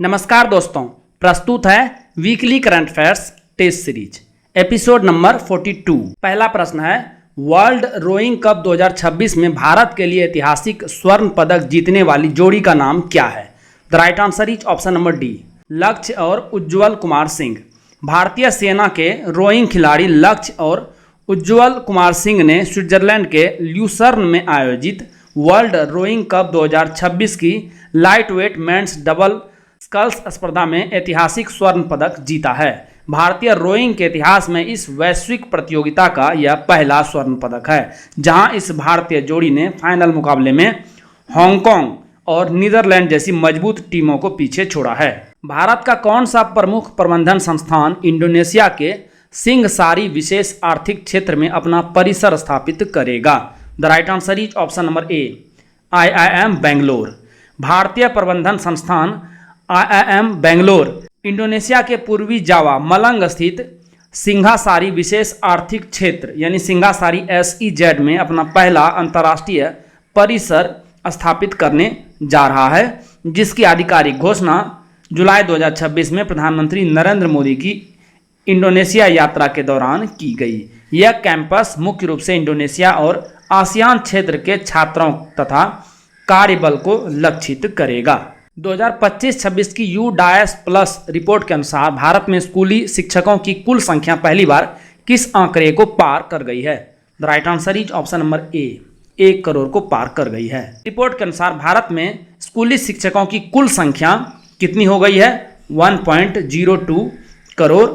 नमस्कार दोस्तों, प्रस्तुत है weekly current affairs test series episode number 42। पहला प्रश्न है, वर्ल्ड रोइंग कप 2026 में भारत के लिए ऐतिहासिक स्वर्ण पदक जीतने वाली जोड़ी का नाम क्या है? The right answer is option number D, लक्ष्य और उज्ज्वल कुमार सिंह। भारतीय सेना के रोइंग खिलाड़ी लक्ष्य और उज्ज्वल कुमार सिंह ने स्विट्जरलैंड के ल्यूसर्न में आयोजित वर्ल्ड रोइंग कप 2026 की light weight men's double sculls स्पर्धा में ऐतिहासिक स्वर्ण पदक जीता है। भारतीय रोइंग के इतिहास में इस वैश्विक प्रतियोगिता का यह पहला स्वर्ण पदक है, जहां इस भारतीय जोड़ी ने फाइनल मुकाबले में हांगकांग और नीदरलैंड जैसी मजबूत टीमों को पीछे छोड़ा है। भारत का कौन सा प्रमुख प्रबंधन संस्थान इंडोनेशिया के सिंघसारी विशेष आर्थिक क्षेत्र में अपना परिसर स्थापित करेगा? The right answer is option number A, IIM Bangalore. भारतीय प्रबंधन संस्थान IIM बेंगलोर इंडोनेशिया के पूर्वी जावा मलंग स्थित सिंघासारी विशेष आर्थिक क्षेत्र यानी सिंघासारी SEZ में अपना पहला अंतर्राष्ट्रीय परिसर स्थापित करने जा रहा है, जिसकी आधिकारिक घोषणा जुलाई 2026 में प्रधानमंत्री नरेंद्र मोदी की इंडोनेशिया यात्रा के दौरान की गई। यह कैंपस मुख्य रूप से इंडोनेशिया और आसियान क्षेत्र के छात्रों तथा कार्यबल को लक्षित करेगा। 2025-26 की U-Plus रिपोर्ट के अनुसार भारत में स्कूली शिक्षकों की कुल संख्या पहली बार किस आंकड़े को पार कर गई है? The right answer is option number ए, 1 करोड़ को पार कर गई है। रिपोर्ट के अनुसार भारत में स्कूली शिक्षकों की कुल संख्या कितनी हो गई है? 1.02 करोड़,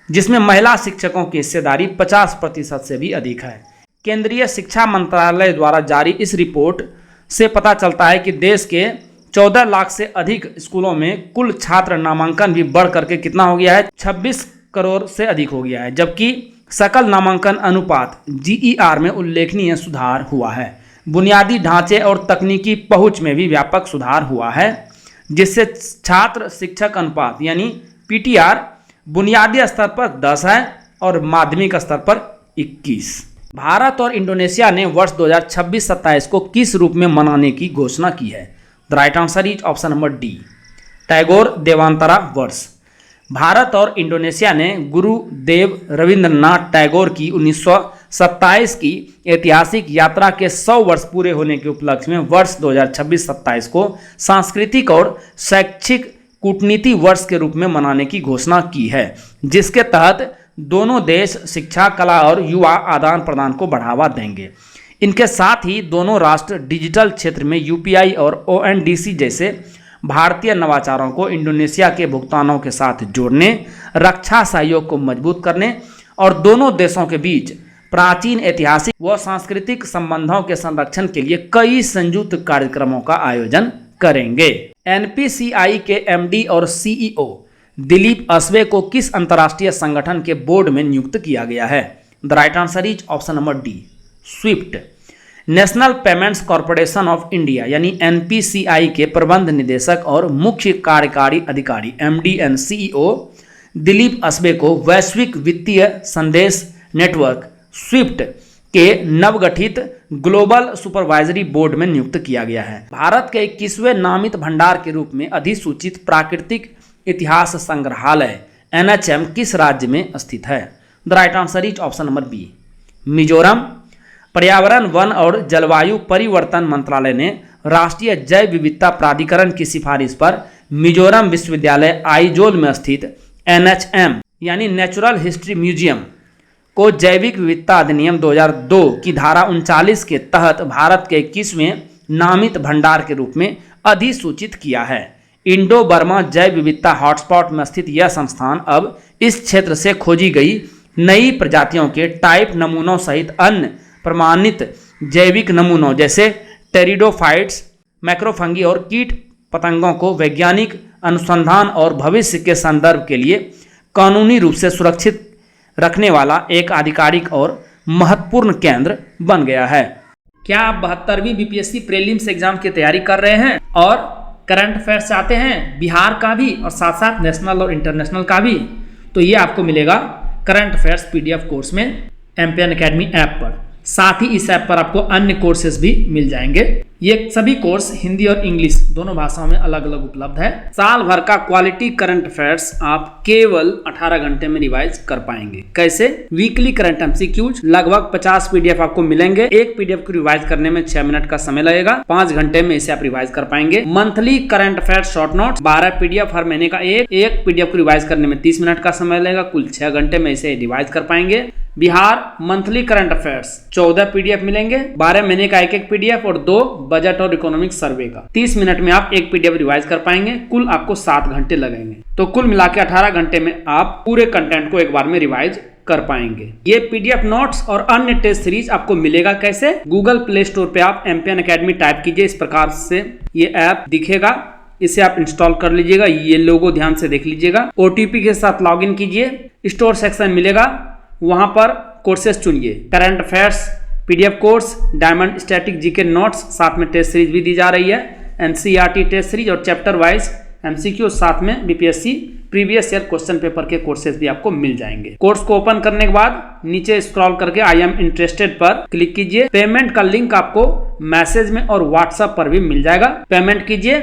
जिसमें महिला शिक्षकों की हिस्सेदारी 50% से भी अधिक है। केंद्रीय शिक्षा मंत्रालय द्वारा जारी इस रिपोर्ट से पता चलता है कि देश के 14 लाख से अधिक स्कूलों में कुल छात्र नामांकन भी बढ़ करके कितना हो गया है? 26 करोड़ से अधिक हो गया है, जबकि सकल नामांकन अनुपात GER में उल्लेखनीय सुधार हुआ है। बुनियादी ढांचे और तकनीकी पहुंच में भी व्यापक सुधार हुआ है, जिससे छात्र शिक्षक अनुपात यानी PTR बुनियादी स्तर पर 10 है और माध्यमिक स्तर पर 21। भारत और इंडोनेशिया ने वर्ष 2026-27 को किस रूप में मनाने की घोषणा की है? The right answer is option number D, Tagore देवांतरा वर्ष। भारत और इंडोनेशिया ने गुरुदेव रविंद्रनाथ टैगोर की 1927 की ऐतिहासिक यात्रा के 100 वर्ष पूरे होने के उपलक्ष्य में वर्ष 2026-27 को सांस्कृतिक और शैक्षिक कूटनीति वर्ष के रूप में मनाने की घोषणा की है, जिसके तहत दोनों देश शिक्षा, कला और युवा आदान प्रदान को बढ़ावा देंगे। इनके साथ ही दोनों राष्ट्र डिजिटल क्षेत्र में UPI और ONDC जैसे भारतीय नवाचारों को इंडोनेशिया के भुगतानों के साथ जोड़ने, रक्षा सहयोग को मजबूत करने और दोनों देशों के बीच प्राचीन ऐतिहासिक व सांस्कृतिक संबंधों के संरक्षण के लिए कई संयुक्त कार्यक्रमों का आयोजन करेंगे। NPCI के MD और CEO दिलीप असबे को किस अंतर्राष्ट्रीय संगठन के बोर्ड में नियुक्त किया गया है? The right answer is option number D, Swift. National payments corporation of India यानी NPCI के प्रबंध निदेशक और मुख्य कार्यकारी अधिकारी MD and CEO Dilip Asbe को वैश्विक वित्तीय संदेश नेटवर्क स्विफ्ट के नवगठित ग्लोबल सुपरवाइजरी बोर्ड में नियुक्त किया गया है। भारत के 21वें नामित भंडार के रूप में अधिसूचित प्राकृतिक इतिहास संग्रहालय NHM किस राज्य में स्थित है? The right answer is option number B, Mizoram. पर्यावरण, वन और जलवायु परिवर्तन मंत्रालय ने राष्ट्रीय जैव विविधता प्राधिकरण की सिफारिश पर मिजोरम विश्वविद्यालय आइजोल में स्थित NHM यानी नेचुरल हिस्ट्री म्यूजियम को जैविक विविधता अधिनियम 2002 की धारा 39 के तहत भारत के 21वें नामित भंडार के रूप में अधिसूचित किया है। इंडो बर्मा जैव विविधता हॉटस्पॉट में स्थित यह संस्थान अब इस क्षेत्र से खोजी गई नई प्रजातियों के टाइप नमूनों सहित अन्य प्रमाणित जैविक नमूनों जैसे टेरिडोफाइट्स, मैक्रोफंगी और कीट पतंगों को वैज्ञानिक अनुसंधान और भविष्य के संदर्भ के लिए कानूनी रूप से सुरक्षित रखने वाला एक आधिकारिक और महत्वपूर्ण केंद्र बन गया है। क्या आप 72वीं BPSC प्रीलिम्स एग्जाम की तैयारी कर रहे हैं और करंट अफेयर्स चाहते हैं, बिहार का भी और साथ साथ नेशनल और इंटरनेशनल का भी? तो ये आपको मिलेगा करंट अफेयर्स PDF कोर्स में एम्पियन एकेडमी ऐप पर। साथ ही इस ऐप पर आपको अन्य कोर्सेज भी मिल जाएंगे। ये सभी कोर्स हिंदी और इंग्लिश दोनों भाषाओं में अलग अलग उपलब्ध है। साल भर का क्वालिटी करंट अफेयर्स आप केवल 18 घंटे में रिवाइज कर पाएंगे। कैसे? वीकली करंट एमसीक्यूज लगभग 50 पीडीएफ आपको मिलेंगे। एक पीडीएफ को रिवाइज करने में 6 मिनट का समय लगेगा। 5 घंटे में इसे आप रिवाइज कर पाएंगे। Monthly current affairs short notes 12 PDF हर महीने का एक पीडीएफ को रिवाइज करने में 30 मिनट का समय लगेगा। कुल 6 घंटे में इसे रिवाइज कर पाएंगे। Bihar monthly current affairs 14 PDF मिलेंगे। 12 महीने का एक पीडीएफ और 2 बजट और इकोनॉमिक सर्वे का। 30 मिनट में आप एक पीडीएफ रिवाइज कर पाएंगे। कुल आपको 7 घंटे लगेंगे। तो कुल मिला के 18 घंटे में आप पूरे कंटेंट को एक बार में रिवाइज कर पाएंगे। ये पीडीएफ नोट्स और अन्य टेस्ट सीरीज आपको मिलेगा कैसे? गूगल प्ले स्टोर पे आप एमपीएन एकेडमी टाइप कीजिए। इस प्रकार से ये ऐप दिखेगा। इसे आप इंस्टॉल कर लीजिएगा। ये लोगो ध्यान से देख लीजिएगा। ओटीपी के साथ लॉगिन कीजिए। स्टोर सेक्शन मिलेगा, वहां पर कोर्सेज चुनिए। Current affairs PDF course, diamond static GK notes, साथ में टेस्ट सीरीज भी दी जा रही है। एनसीईआरटी टेस्ट सीरीज और चैप्टर वाइज एमसीक्यू, साथ में BPSC previous year question paper के कोर्सेज भी आपको मिल जाएंगे। कोर्स को ओपन करने के बाद नीचे स्क्रॉल करके आई एम इंटरेस्टेड पर क्लिक कीजिए। पेमेंट का लिंक आपको मैसेज में और व्हाट्सएप पर भी मिल जाएगा। पेमेंट कीजिए,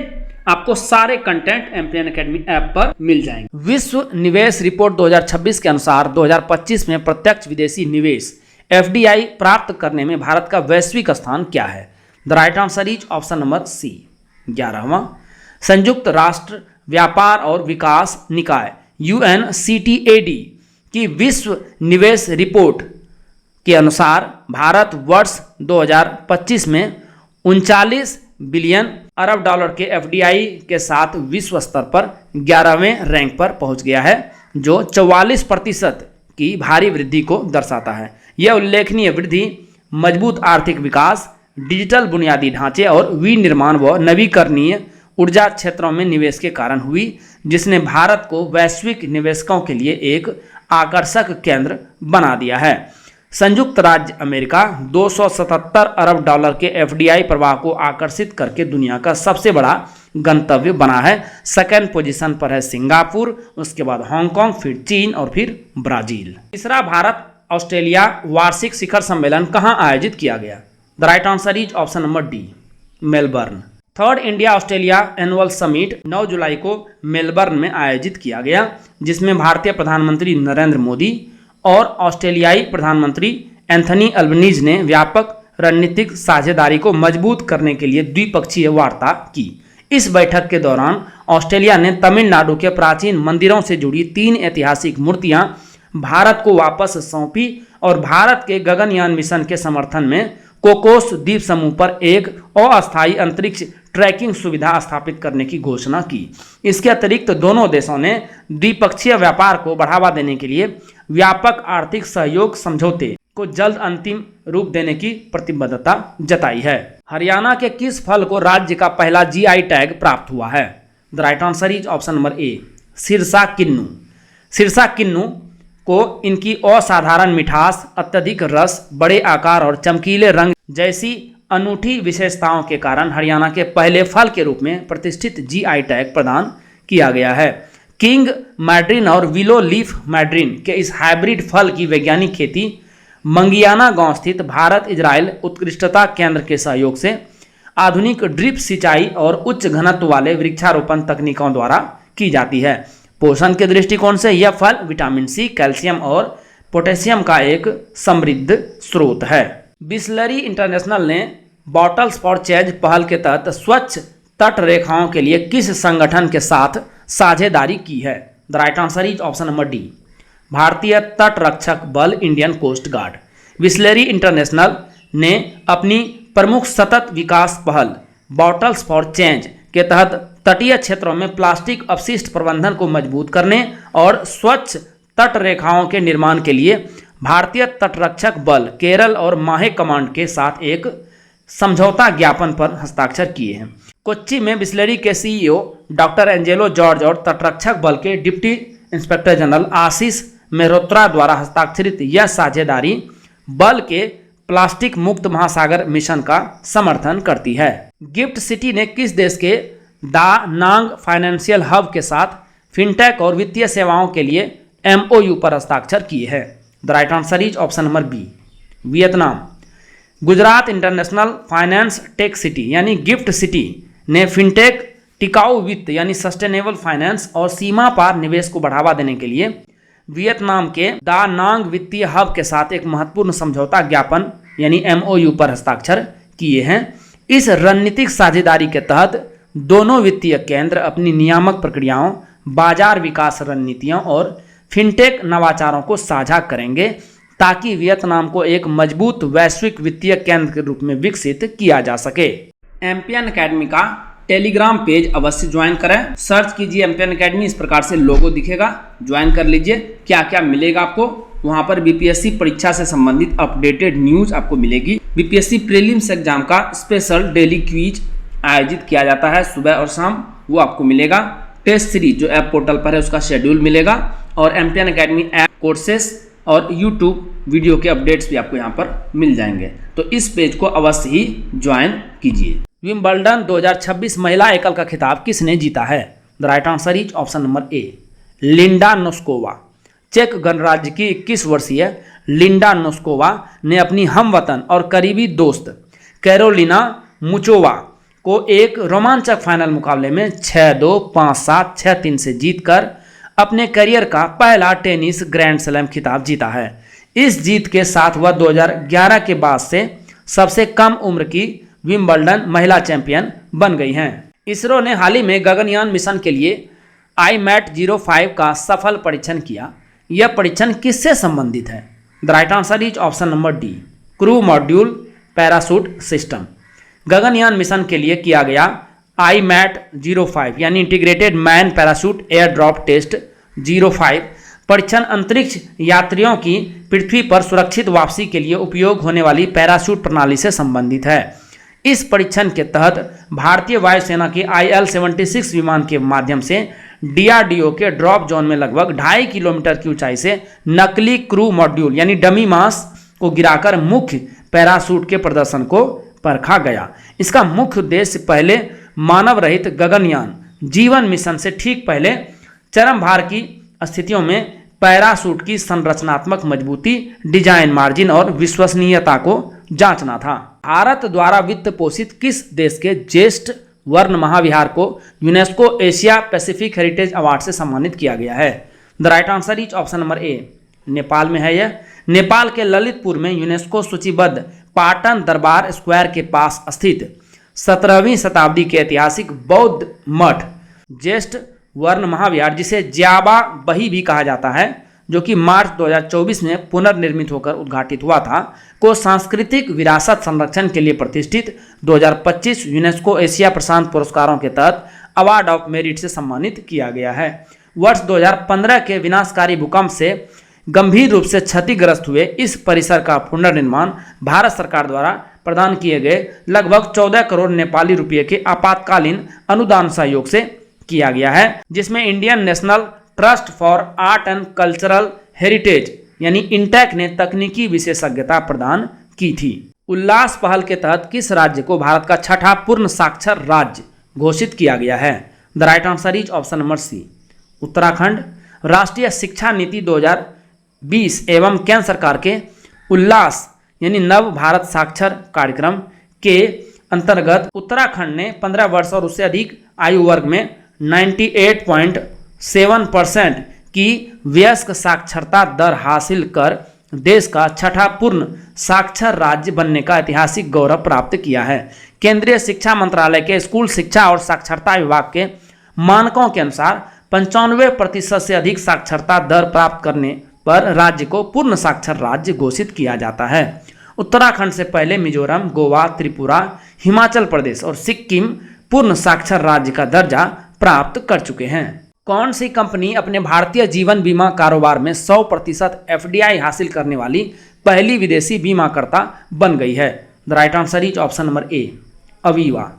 आपको सारे कंटेंट एमपीएन एकेडमी ऐप पर मिल जाएंगे। विश्व निवेश रिपोर्ट 2026 के अनुसार 2025 में प्रत्यक्ष विदेशी निवेश एफडीआई प्राप्त करने में भारत का वैश्विक स्थान क्या है? The right answer is option number C 11वां। संयुक्त राष्ट्र व्यापार और विकास निकाय UNCTAD की विश्व निवेश रिपोर्ट के अनुसार भारत वर्ष 2025 में 39 बिलियन अरब डॉलर के एफडीआई के साथ विश्व स्तर पर 11वें रैंक पर पहुंच गया है, जो 44% की भारी वृद्धि को दर्शाता है। यह उल्लेखनीय वृद्धि मजबूत आर्थिक विकास, डिजिटल बुनियादी ढांचे और विनिर्माण व नवीकरणीय ऊर्जा क्षेत्रों में निवेश के कारण हुई, जिसने भारत को वैश्विक निवेशकों के लिए एक आकर्षक केंद्र बना दिया है। संयुक्त राज्य अमेरिका 277 अरब डॉलर के एफडीआई प्रवाह को आकर्षित करके दुनिया का सबसे बड़ा गंतव्य बना है। सेकेंड पोजीशन पर है सिंगापुर, उसके बाद हांगकांग, फिर चीन और फिर ब्राजील। तीसरा, भारत ऑस्ट्रेलिया वार्षिक शिखर सम्मेलन कहाँ आयोजित किया गया? The right answer is option number D, Melbourne. Third India Australia annual summit 9 जुलाई को मेलबर्न में आयोजित किया गया, जिसमें भारतीय प्रधानमंत्री नरेंद्र मोदी और ऑस्ट्रेलियाई प्रधानमंत्री एंथनी अल्बनीज ने व्यापक रणनीतिक साझेदारी को मजबूत करने के लिए द्विपक्षीय वार्ता की। इस बैठक के दौरान ऑस्ट्रेलिया ने तमिलनाडु के प्राचीन मंदिरों से जुड़ी 3 ऐतिहासिक मूर्तियां भारत को वापस सौंपी और भारत के गगनयान मिशन के समर्थन में कोकोस द्वीप समूह पर एक अस्थायी अंतरिक्ष ट्रैकिंग सुविधा स्थापित करने की घोषणा की। इसके अतिरिक्त दोनों देशों ने द्विपक्षीय व्यापार को बढ़ावा देने के लिए व्यापक आर्थिक सहयोग समझौते को जल्द अंतिम रूप देने की प्रतिबद्धता जताई है। हरियाणा के किस फल को राज्य का पहला जीआई टैग प्राप्त हुआ है? The right answer is option number A, Sirsa kinnow. Sirsa kinnow को इनकी असाधारण मिठास, अत्यधिक रस, बड़े आकार और चमकीले रंग जैसी अनूठी विशेषताओं के कारण हरियाणा के पहले फल के रूप में प्रतिष्ठित जीआई टैग प्रदान किया गया है। किंग मैड्रिन और विलो लीफ मैड्रिन के इस हाइब्रिड फल की वैज्ञानिक खेती मंगियाना गांव स्थित भारत इजराइल उत्कृष्टता केंद्र के सहयोग से आधुनिक ड्रिप सिंचाई और उच्च घनत्व वाले वृक्षारोपण तकनीकों द्वारा की जाती है। पोषण के दृष्टिकोण से यह फल विटामिन सी, कैल्शियम और पोटेशियम का एक समृद्ध स्रोत है। बिसलरी इंटरनेशनल ने बॉटल्स फॉर चेंज पहल के तहत स्वच्छ तट रेखाओं के लिए किस संगठन के साथ साझेदारी की है? The right answer is option number D, भारतीय तट रक्षक बल, Indian coast guard. Bisleri international ने अपनी प्रमुख सतत विकास पहल बॉटल्स फॉर चेंज के तहत तटीय क्षेत्रों में प्लास्टिक अपशिष्ट प्रबंधन को मजबूत करने और स्वच्छ तट रेखाओं के निर्माण के लिए भारतीय तटरक्षक बल, केरल और माहे कमांड के साथ एक समझौता ज्ञापन पर हस्ताक्षर किए हैं। कोच्चि में बिसलरी के सीईओ डॉक्टर एंजेलो जॉर्ज और तटरक्षक बल के डिप्टी इंस्पेक्टर जनरल आशीष मेहरोत्रा द्वारा हस्ताक्षरित यह साझेदारी बल के प्लास्टिक मुक्त महासागर मिशन का समर्थन करती है। गिफ्ट सिटी ने किस देश के दा नांग फाइनेंशियल हब के साथ फिनटेक और वित्तीय सेवाओं के लिए एमओयू पर हस्ताक्षर किए हैं? The right answer is option number B, Vietnam. Gujarat international finance tech city यानी गिफ्ट सिटी ने फिनटेक, टिकाऊ वित्त यानी सस्टेनेबल फाइनेंस और सीमा पार निवेश को बढ़ावा देने के लिए वियतनाम के दा नांग वित्तीय हब के साथ एक महत्वपूर्ण समझौता ज्ञापन यानी MOU पर हस्ताक्षर किए हैं। इस रणनीतिक साझेदारी के तहत दोनों वित्तीय केंद्र अपनी नियामक प्रक्रियाओं, बाजार विकास रणनीतियों और फिनटेक नवाचारों को साझा करेंगे ताकि वियतनाम को एक मजबूत वैश्विक वित्तीय केंद्र के रूप में विकसित किया जा सके। एम्पियन एकेडमी का टेलीग्राम पेज अवश्य ज्वाइन करें। सर्च कीजिए एम्पियन एकेडमी, इस प्रकार से लोगो दिखेगा, ज्वाइन कर लीजिए। क्या क्या मिलेगा आपको वहाँ पर? BPSC परीक्षा से संबंधित अपडेटेड न्यूज आपको मिलेगी। BPSC प्रीलिम्स एग्जाम का स्पेशल डेली क्विज आयोजित किया जाता है सुबह और शाम, वो आपको मिलेगा। टेस्ट सीरीज जो ऐप पोर्टल पर है उसका शेड्यूल मिलेगा और एम्पियन एकेडमी ऐप कोर्सेस और यूट्यूब वीडियो के अपडेट्स भी आपको यहाँ पर मिल जाएंगे। तो इस पेज को अवश्य ही ज्वाइन कीजिए। विंबलडन 2026 महिला एकल का खिताब किसने जीता है? The right answer is option number A, Linda Noskova. चेक गणराज्य की 21 वर्षीय लिंडा नोस्कोवा ने अपनी हमवतन और करीबी दोस्त कैरोलिना मुचोवा को एक रोमांचक फाइनल मुकाबले में 6-2, 5-7, 6-3 से जीतकर अपने करियर का पहला टेनिस ग्रैंड स्लैम खिताब जीता है। इस जीत के साथ वह 2011 के बाद से सबसे कम उम्र की विंबलडन महिला चैंपियन बन गई हैं। इसरो ने हाल ही में गगनयान मिशन के लिए IMAT-05 का सफल परीक्षण किया। यह परीक्षण किससे संबंधित है? The right answer is option number D, crew module parachute system. Gaganyaan mission के लिए किया गया IMAT-05 यानी integrated man parachute air drop test 05 परीक्षण अंतरिक्ष यात्रियों की पृथ्वी पर सुरक्षित वापसी के लिए उपयोग होने वाली पैराशूट प्रणाली से संबंधित है। इस परीक्षण के तहत भारतीय वायुसेना के IL-76 विमान के माध्यम से DRDO के ड्रॉप जोन में लगभग 2.5 किलोमीटर की ऊंचाई से नकली क्रू मॉड्यूल यानी डमी मास को गिराकर मुख्य पैराशूट के प्रदर्शन को परखा गया। इसका मुख्य उद्देश्य पहले मानव रहित गगनयान जीवन मिशन से ठीक पहले चरम भार की स्थितियों में पैराशूट की संरचनात्मक मजबूती, डिजाइन मार्जिन और विश्वसनीयता को जांचना था। भारत द्वारा वित्त पोषित किस देश के ज्येष्ठ वर्ण महाविहार को UNESCO Asia Pacific heritage award से सम्मानित किया गया है? The right answer is option number ए, नेपाल में है यह। नेपाल के ललितपुर में यूनेस्को सूचीबद्ध पाटन दरबार स्क्वायर के पास स्थित 17वीं शताब्दी के ऐतिहासिक बौद्ध मठ ज्येष्ठ वर्ण महाविहार, जिसे ज्याबा बही भी कहा जाता है, जो कि मार्च 2024 में पुनर्निर्मित होकर उद्घाटित हुआ था, को सांस्कृतिक विरासत संरक्षण के लिए प्रतिष्ठित 2025 यूनेस्को एशिया प्रशांत पुरस्कारों के तहत अवार्ड ऑफ मेरिट से सम्मानित किया गया है। वर्ष 2015 के विनाशकारी भूकंप से गंभीर रूप से क्षतिग्रस्त हुए इस परिसर का पुनर्निर्माण भारत सरकार द्वारा प्रदान किए गए लगभग 14 करोड़ नेपाली रुपये के आपातकालीन अनुदान सहयोग से किया गया है, जिसमें Indian national trust for art and cultural heritage यानी इंटैक ने तकनीकी विशेषज्ञता प्रदान की थी। उल्लास पहल के तहत किस राज्य को भारत का छठा पूर्ण साक्षर राज्य घोषित किया गया है? The right answer is option number C, Uttarakhand. राष्ट्रीय शिक्षा नीति 2020 एवं केंद्र सरकार के उल्लास यानी नव भारत साक्षर कार्यक्रम के अंतर्गत उत्तराखंड ने 15 वर्ष और उससे अधिक आयु वर्ग में 98.7% की वयस्क साक्षरता दर हासिल कर देश का छठा पूर्ण साक्षर राज्य बनने का ऐतिहासिक गौरव प्राप्त किया है। केंद्रीय शिक्षा मंत्रालय के स्कूल शिक्षा और साक्षरता विभाग के मानकों के अनुसार 95% से अधिक साक्षरता दर प्राप्त करने पर राज्य को पूर्ण साक्षर राज्य घोषित किया जाता है। उत्तराखंड से पहले मिजोरम, गोवा, त्रिपुरा, हिमाचल प्रदेश और सिक्किम पूर्ण साक्षर राज्य का दर्जा प्राप्त कर चुके हैं। कौन सी कंपनी अपने भारतीय जीवन बीमा कारोबार में 100% FDI हासिल करने वाली पहली विदेशी बीमाकर्ता बन गई है? The right answer is option number A, Aviva.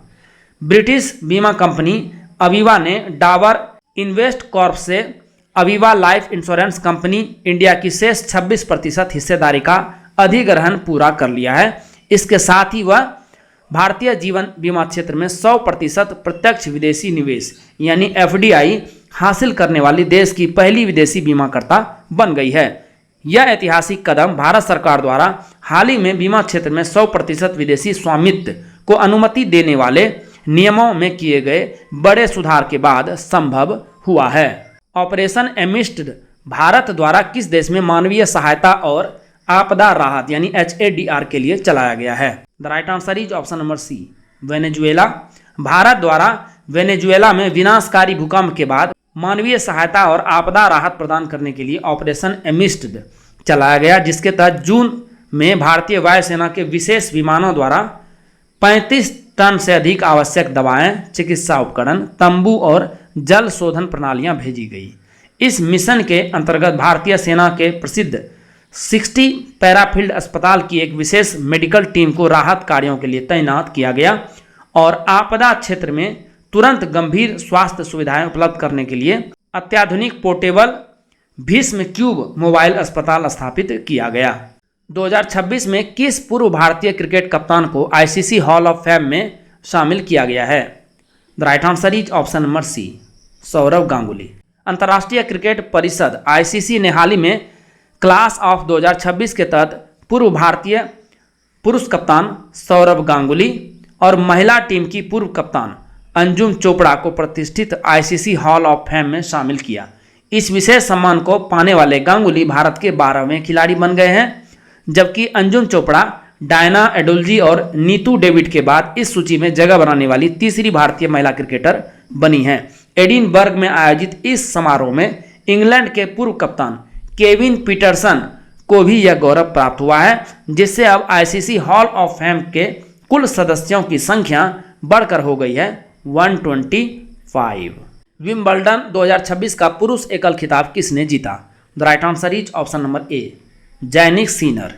British बीमा कंपनी अवीवा ने डाबर इन्वेस्ट कॉर्प से Aviva life insurance company India की शेष 26% हिस्सेदारी का अधिग्रहण पूरा कर लिया है। इसके साथ ही वह भारतीय जीवन बीमा क्षेत्र में 100% प्रत्यक्ष विदेशी निवेश यानी FDI हासिल करने वाली देश की पहली विदेशी बीमाकर्ता बन गई है। यह ऐतिहासिक कदम भारत सरकार द्वारा हाल ही में बीमा क्षेत्र में 100% विदेशी स्वामित्व को अनुमति देने वाले नियमों में किए गए बड़े सुधार के बाद संभव हुआ है। ऑपरेशन एमिस्ट भारत द्वारा किस देश में मानवीय सहायता और आपदा राहत यानी HADR के लिए चलाया गया है? The right answer is option number C, Venezuela. भारत द्वारा वेनेजुएला में विनाशकारी भूकंप के बाद मानवीय सहायता और आपदा राहत प्रदान करने के लिए ऑपरेशन एमिस्ट चलाया गया, जिसके तहत जून में भारतीय वायुसेना के विशेष विमानों द्वारा 35 टन से अधिक आवश्यक दवाएं, चिकित्सा उपकरण, तंबू और जल शोधन प्रणालियां भेजी गई। इस मिशन के अंतर्गत भारतीय सेना के प्रसिद्ध 60 पैराफील्ड अस्पताल की एक विशेष मेडिकल टीम को राहत कार्यों के लिए तैनात किया गया और आपदा क्षेत्र में तुरंत गंभीर स्वास्थ्य सुविधाएं उपलब्ध करने के लिए अत्याधुनिक पोर्टेबल भीष्म क्यूब मोबाइल अस्पताल स्थापित किया गया। 2026 में किस पूर्व भारतीय क्रिकेट कप्तान को ICC हॉल ऑफ फेम में शामिल किया गया है? The right answer is option number C, Sourav Ganguly. अंतर्राष्ट्रीय क्रिकेट परिषद ICC ने हाल ही में क्लास ऑफ 2026 के तहत पूर्व भारतीय पुरुष कप्तान सौरव गांगुली और महिला टीम की पूर्व कप्तान अंजुम चोपड़ा को प्रतिष्ठित ICC हॉल ऑफ फेम में शामिल किया। इस विशेष सम्मान को पाने वाले गांगुली भारत के 12वें खिलाड़ी बन गए हैं, जबकि अंजुम चोपड़ा डायना एडुल्जी और नीतू डेविड के बाद इस सूची में जगह बनाने वाली तीसरी भारतीय महिला क्रिकेटर बनी हैं। एडिनबर्ग में आयोजित इस समारोह में इंग्लैंड के पूर्व कप्तान केविन पीटरसन को भी यह गौरव प्राप्त हुआ है, जिससे अब ICC हॉल ऑफ फेम के कुल सदस्यों की संख्या बढ़कर हो गई है 125। विंबलडन 2026 का पुरुष एकल खिताब किसने जीता? The right answer is option number A, Jannik Sinner.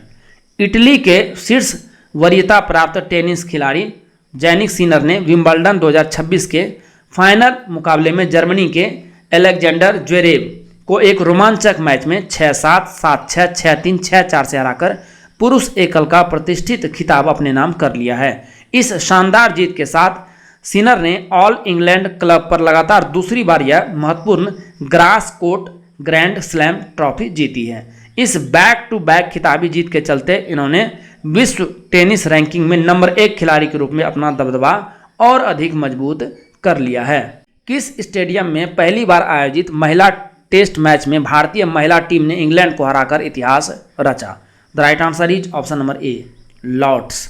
Italy के शीर्ष वरीयता प्राप्त टेनिस खिलाड़ी जैनिक सिनर ने विंबलडन 2026 के फाइनल मुकाबले में जर्मनी के एलेक्जेंडर ज्वेरेव को एक रोमांचक मैच में 6-7, 7-6, 6-3, 6-4 से हराकर पुरुष एकल का प्रतिष्ठित खिताब अपने नाम कर लिया है। इस शानदार जीत के साथ सिनर ने ऑल इंग्लैंड क्लब पर लगातार दूसरी बार यह महत्वपूर्ण grass court grand slam trophy जीती है। इस बैक टू बैक खिताबी जीत के चलते इन्होंने विश्व टेनिस रैंकिंग में नंबर 1 खिलाड़ी के रूप में अपना दबदबा और अधिक मजबूत कर लिया है। किस स्टेडियम में पहली बार आयोजित महिला टेस्ट मैच में भारतीय महिला टीम ने इंग्लैंड को हराकर इतिहास रचा? The right answer is option number A, Lord's.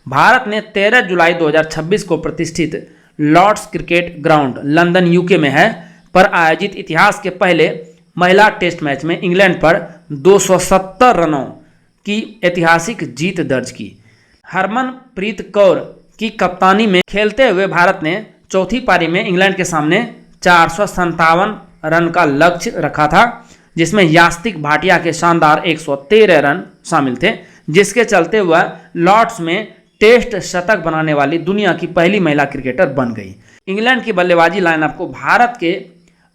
भारत ने 13 जुलाई 2026 को प्रतिष्ठित Lord's cricket ground London UK में है पर आयोजित इतिहास के पहले महिला टेस्ट मैच में इंग्लैंड पर 270 रनों की ऐतिहासिक जीत दर्ज की। हरमनप्रीत कौर की कप्तानी में खेलते हुए भारत ने चौथी पारी में इंग्लैंड के सामने 457 रन का लक्ष्य रखा था, जिसमें यास्तिक भाटिया के शानदार 113 रन शामिल थे, जिसके चलते वह लॉर्ड्स में टेस्ट शतक बनाने वाली दुनिया की पहली महिला क्रिकेटर बन गई। इंग्लैंड की बल्लेबाजी लाइनअप को भारत के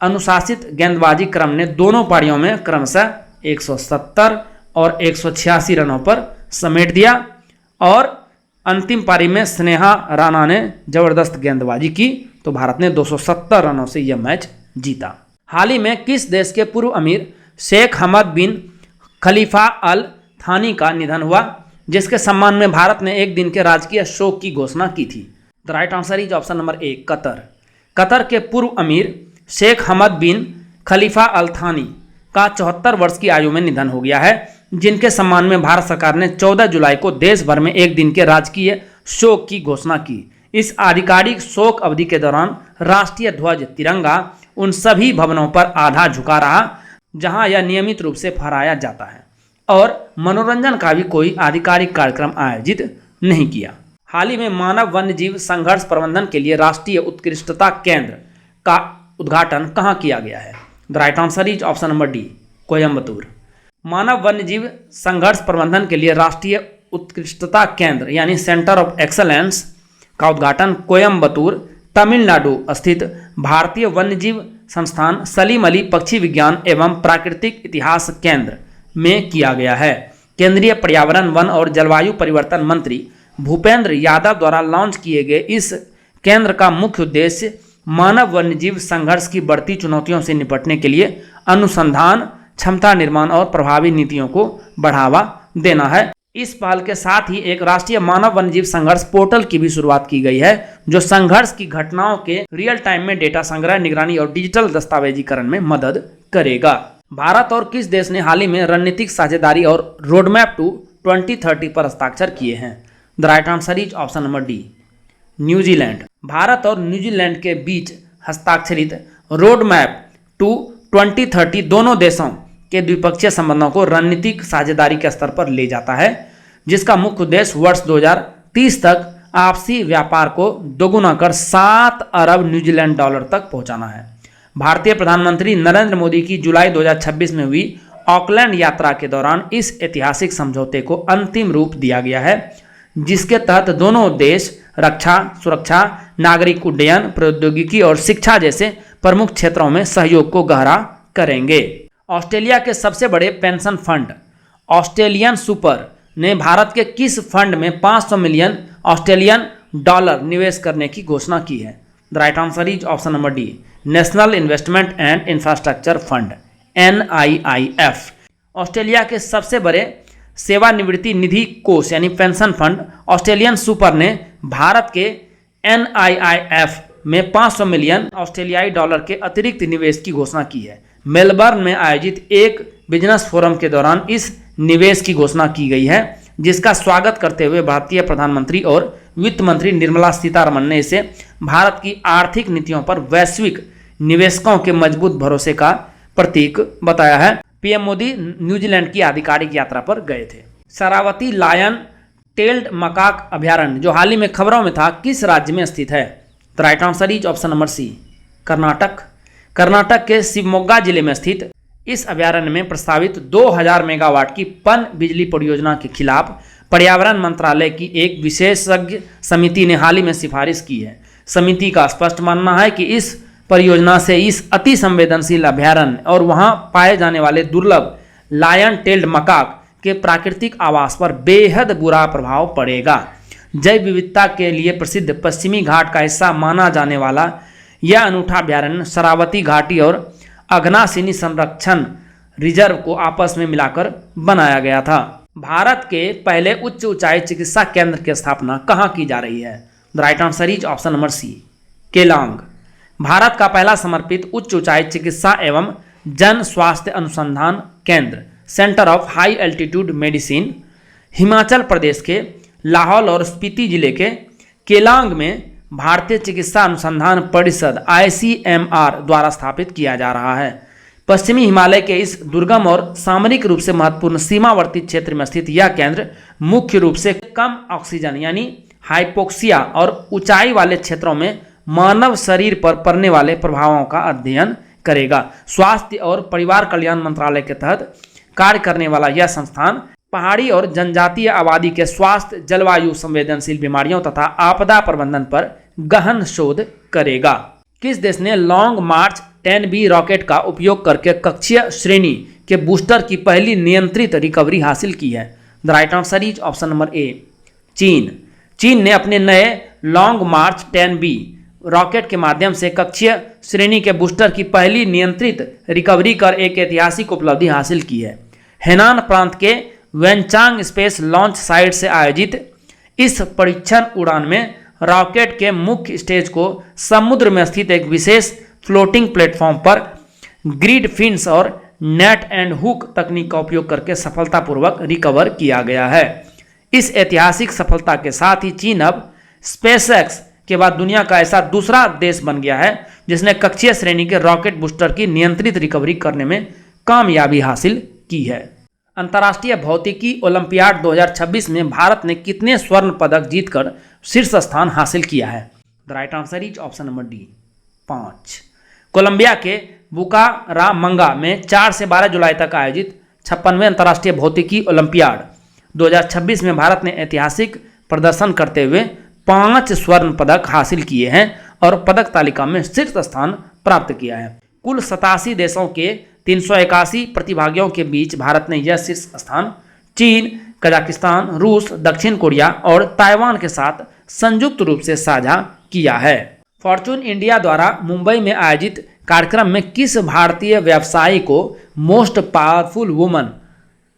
अनुशासित गेंदबाजी क्रम ने दोनों पारियों में क्रमशः 170 और 186 रनों पर समेट दिया और अंतिम पारी में स्नेहा राणा ने जबरदस्त गेंदबाजी की तो भारत ने 270 रनों से यह मैच जीता। हाल ही में किस देश के पूर्व अमीर शेख हमद बिन खलीफा अल थानी का निधन हुआ, जिसके सम्मान में भारत ने एक दिन के राजकीय शोक की घोषणा की थी? The right answer is option number A, Qatar. Qatar के पूर्व अमीर शेख हमद बिन खलीफा अल थानी का 74 वर्ष की आयु में निधन हो गया है, जिनके सम्मान में भारत सरकार ने 14 जुलाई को देश भर में एक दिन के राजकीय शोक की घोषणा की। इस आधिकारिक शोक अवधि के दौरान राष्ट्रीय ध्वज तिरंगा उन सभी भवनों पर आधा झुका रहा जहां यह नियमित रूप से फहराया जाता है और मनोरंजन का भी कोई आधिकारिक कार्यक्रम आयोजित नहीं किया। हाल ही में मानव वन्यजीव संघर्ष प्रबंधन के लिए राष्ट्रीय उत्कृष्टता केंद्र का उद्घाटन कहाँ किया गया है? The right answer is option number D, Coimbatore. मानव वन्यजीव संघर्ष प्रबंधन के लिए राष्ट्रीय उत्कृष्टता केंद्र यानी सेंटर ऑफ एक्सलेंस का उद्घाटन कोयम्बतूर तमिलनाडु स्थित भारतीय वन्यजीव संस्थान सलीम अली पक्षी विज्ञान एवं प्राकृतिक इतिहास केंद्र में किया गया है। केंद्रीय पर्यावरण वन और जलवायु परिवर्तन मंत्री भूपेंद्र यादव द्वारा लॉन्च किए गए इस केंद्र का मुख्य उद्देश्य मानव वन्यजीव संघर्ष की बढ़ती चुनौतियों से निपटने के लिए अनुसंधान, क्षमता निर्माण और प्रभावी नीतियों को बढ़ावा देना है। इस पहल के साथ ही एक राष्ट्रीय मानव वन्यजीव संघर्ष पोर्टल की भी शुरुआत की गई है, जो संघर्ष की घटनाओं के रियल टाइम में डेटा संग्रह, निगरानी और डिजिटल दस्तावेजीकरण में मदद करेगा। भारत और किस देश ने हाल ही में रणनीतिक साझेदारी और रोडमैप टू 2030 पर हस्ताक्षर किए हैं? The right answer is option number D, New Zealand. Bharat और न्यूजीलैंड के बीच हस्ताक्षरित रोडमैप टू 2030 दोनों देशों के द्विपक्षीय संबंधों को रणनीतिक साझेदारी के स्तर पर ले जाता है, जिसका मुख्य उद्देश्य वर्ष 2030 तक आपसी व्यापार को दोगुना कर 7 अरब न्यूजीलैंड डॉलर तक पहुंचाना है। भारतीय प्रधानमंत्री नरेंद्र मोदी की जुलाई 2026 में हुई ऑकलैंड यात्रा के दौरान इस ऐतिहासिक समझौते को अंतिम रूप दिया गया है, जिसके तहत दोनों देश रक्षा, सुरक्षा, नागरिक उड्डयन, प्रौद्योगिकी और शिक्षा जैसे प्रमुख क्षेत्रों में सहयोग को गहरा करेंगे। ऑस्ट्रेलिया के सबसे बड़े पेंशन फंड ऑस्ट्रेलियन सुपर ने भारत के किस फंड में 500 मिलियन ऑस्ट्रेलियन डॉलर निवेश करने की घोषणा की है? The right answer is option number D, national investment and infrastructure fund NIIF। Australia के सबसे बड़े सेवानिवृत्ति निधि कोष यानी पेंशन फंड ऑस्ट्रेलियन सुपर ने भारत के NIIF में 500 मिलियन ऑस्ट्रेलियाई डॉलर के अतिरिक्त निवेश की घोषणा की है। मेलबर्न में आयोजित एक बिजनेस फोरम के दौरान इस निवेश की घोषणा की गई है, जिसका स्वागत करते हुए भारतीय प्रधानमंत्री और वित्त मंत्री निर्मला सीतारमण ने इसे भारत की आर्थिक नीतियों पर वैश्विक निवेशकों के मजबूत भरोसे का प्रतीक बताया है। पीएम मोदी न्यूजीलैंड की आधिकारिक यात्रा पर गए थे। शरावती लायन टेल्ड मकाक अभयारण्य, जो हाल ही में खबरों में था, किस राज्य में स्थित है? The right answer is option number C, Karnataka. Karnataka के शिवमोगा जिले में स्थित इस अभयारण्य में प्रस्तावित 2000 मेगावाट की पन बिजली परियोजना के खिलाफ पर्यावरण मंत्रालय की एक विशेषज्ञ समिति ने हाल ही में सिफारिश की है। समिति का स्पष्ट मानना है कि इस परियोजना से इस अति संवेदनशील अभयारण्य और वहां पाए जाने वाले दुर्लभ लायन टेल्ड मकाक के प्राकृतिक आवास पर बेहद बुरा प्रभाव पड़ेगा। जैव विविधता के लिए प्रसिद्ध पश्चिमी घाट का हिस्सा माना जाने वाला यह अनूठा अभयारण्य शरावती घाटी और अघनाशिनी संरक्षण रिजर्व को आपस में मिलाकर बनाया गया था। भारत के पहले उच्च ऊंचाई चिकित्सा केंद्र की स्थापना कहाँ की जा रही है? The right answer is option number C, Keylong. भारत का पहला समर्पित उच्च ऊंचाई चिकित्सा एवं जन स्वास्थ्य अनुसंधान केंद्र centre of high altitude medicine Himachal Pradesh के लाहौल और स्पीति जिले के केलांग में भारतीय चिकित्सा अनुसंधान परिषद ICMR द्वारा स्थापित किया जा रहा है। पश्चिमी हिमालय के इस दुर्गम और सामरिक रूप से महत्वपूर्ण सीमावर्ती क्षेत्र में स्थित यह केंद्र मुख्य रूप से कम ऑक्सीजन यानी हाइपोक्सिया और ऊंचाई वाले क्षेत्रों में मानव शरीर पर पड़ने वाले प्रभावों का अध्ययन करेगा। स्वास्थ्य और परिवार कल्याण मंत्रालय के तहत कार्य करने वाला यह संस्थान पहाड़ी और जनजातीय आबादी के स्वास्थ्य, जलवायु संवेदनशील बीमारियों तथा आपदा प्रबंधन पर गहन शोध करेगा। किस देश ने लॉन्ग मार्च 10B रॉकेट का उपयोग करके कक्षीय श्रेणी के बूस्टर की पहली नियंत्रित रिकवरी हासिल की है? The right answer is option number ए, चीन। चीन ने अपने नए लॉन्ग मार्च 10B रॉकेट के माध्यम से कक्षीय श्रेणी के बूस्टर की पहली नियंत्रित रिकवरी कर एक ऐतिहासिक उपलब्धि हासिल की है। हेनान प्रांत के वेनचांग स्पेस लॉन्च साइट से आयोजित इस परीक्षण उड़ान में रॉकेट के मुख्य स्टेज को समुद्र में स्थित एक विशेष फ्लोटिंग प्लेटफॉर्म पर ग्रिड फिन्स और नेट एंड हुक तकनीक का उपयोग करके सफलतापूर्वक रिकवर किया गया है। इस ऐतिहासिक सफलता के साथ ही चीन अब स्पेसएक्स के बाद दुनिया का ऐसा दूसरा देश बन गया है जिसने कक्षीय श्रेणी के रॉकेट बूस्टर की नियंत्रित रिकवरी करने में कामयाबी हासिल की है। अंतर्राष्ट्रीय भौतिकी ओलंपियाड 2026 में भारत ने कितने स्वर्ण पदक जीतकर शीर्ष स्थान हासिल किया है? The right answer is option number D, 5। Colombia के बुकारामंगा में 4 से 12 जुलाई तक आयोजित 56वें अंतर्राष्ट्रीय भौतिकी ओलंपियाड 2026 में भारत ने ऐतिहासिक प्रदर्शन करते हुए 5 स्वर्ण पदक हासिल किए हैं और पदक तालिका में शीर्ष स्थान प्राप्त किया है। कुल 87 देशों के 381 प्रतिभागियों के बीच भारत ने यह शीर्ष स्थान चीन, कजाकिस्तान, रूस, दक्षिण कोरिया और ताइवान के साथ संयुक्त रूप से साझा किया है। फॉर्चून इंडिया द्वारा मुंबई में आयोजित कार्यक्रम में किस भारतीय व्यवसायी को मोस्ट पावरफुल वुमन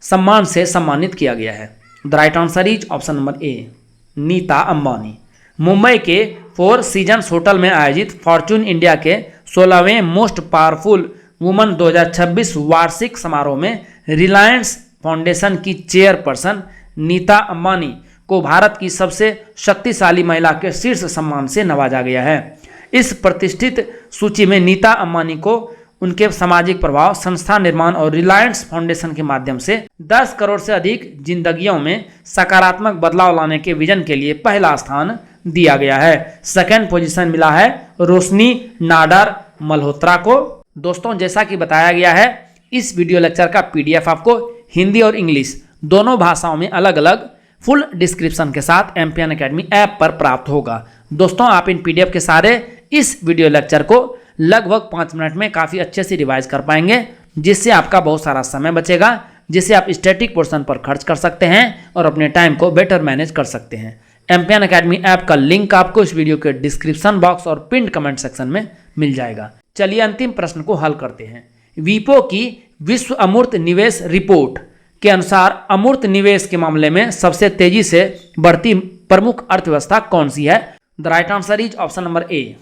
सम्मान से सम्मानित किया गया है? The right answer is option number A, Nita Ambani. Mumbai के फोर सीजन्स होटल में आयोजित फॉर्च्यून इंडिया के 16वें मोस्ट पावरफुल वुमन 2026 वार्षिक समारोह में रिलायंस फाउंडेशन की चेयरपर्सन नीता अंबानी को भारत की सबसे शक्तिशाली महिला के शीर्ष सम्मान से नवाजा गया है। इस प्रतिष्ठित सूची में नीता अंबानी को उनके सामाजिक प्रभाव, संस्था निर्माण और रिलायंस फाउंडेशन के माध्यम से 10 करोड़ से अधिक जिंदगियों में सकारात्मक बदलाव लाने के विजन के लिए पहला स्थान दिया गया है। सेकंड पोजीशन मिला है रोशनी नाडार मल्होत्रा को। दोस्तों, जैसा कि बताया गया है, इस वीडियो लेक्चर का पीडीएफ आपको हिंदी और इंग्लिश दोनों भाषाओं में अलग अलग फुल डिस्क्रिप्शन के साथ एमपीएन एकेडमी ऐप पर प्राप्त होगा। दोस्तों, आप इन पीडीएफ के सारे इस वीडियो लेक्चर को लगभग 5 मिनट में काफ़ी अच्छे से रिवाइज कर पाएंगे, जिससे आपका बहुत सारा समय बचेगा, जिसे आप स्टैटिक पोर्शन पर खर्च कर सकते हैं और अपने टाइम को बेटर मैनेज कर सकते हैं। एमपीएन एकेडमी ऐप का लिंक आपको इस वीडियो के डिस्क्रिप्शन बॉक्स और पिन कमेंट सेक्शन में मिल जाएगा। चलिए अंतिम प्रश्न को हल करते हैं। विपो की विश्व अमूर्त निवेश रिपोर्ट के अनुसार अमूर्त निवेश के मामले में सबसे तेजी से बढ़ती प्रमुख अर्थव्यवस्था कौन सी है? The right answer is option number ए,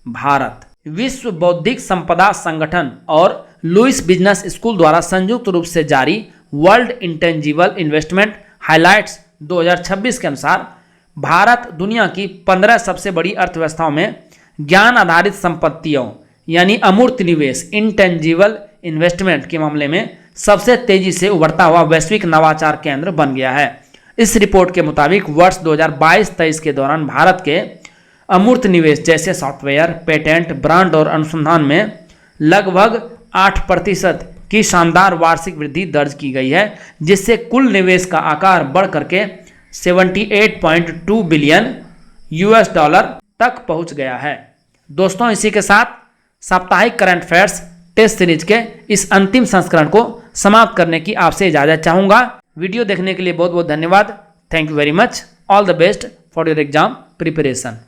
भारत। विश्व बौद्धिक संपदा संगठन और लुइस बिजनेस स्कूल द्वारा संयुक्त रूप से जारी वर्ल्ड इंटेंजिबल इन्वेस्टमेंट हाइलाइट्स 2026 के अनुसार भारत दुनिया की 15 सबसे बड़ी अर्थव्यवस्थाओं में ज्ञान आधारित संपत्तियों यानी अमूर्त निवेश इंटेंजिबल इन्वेस्टमेंट के मामले में सबसे तेजी से उभरता हुआ वैश्विक नवाचार केंद्र बन गया है। इस रिपोर्ट के मुताबिक वर्ष 2022-23 के दौरान भारत के अमूर्त निवेश जैसे सॉफ्टवेयर, पेटेंट, ब्रांड और अनुसंधान में लगभग 8% की शानदार वार्षिक वृद्धि दर्ज की गई है, जिससे कुल निवेश का आकार बढ़ करके 78.2 बिलियन US डॉलर तक पहुंच गया है। दोस्तों, इसी के साथ साप्ताहिक करंट अफेयर्स टेस्ट सीरीज के इस अंतिम संस्करण को समाप्त करने की आपसे इजाजत चाहूंगा। वीडियो देखने के लिए बहुत बहुत धन्यवाद। Thank you very much. All the best for your exam preparation.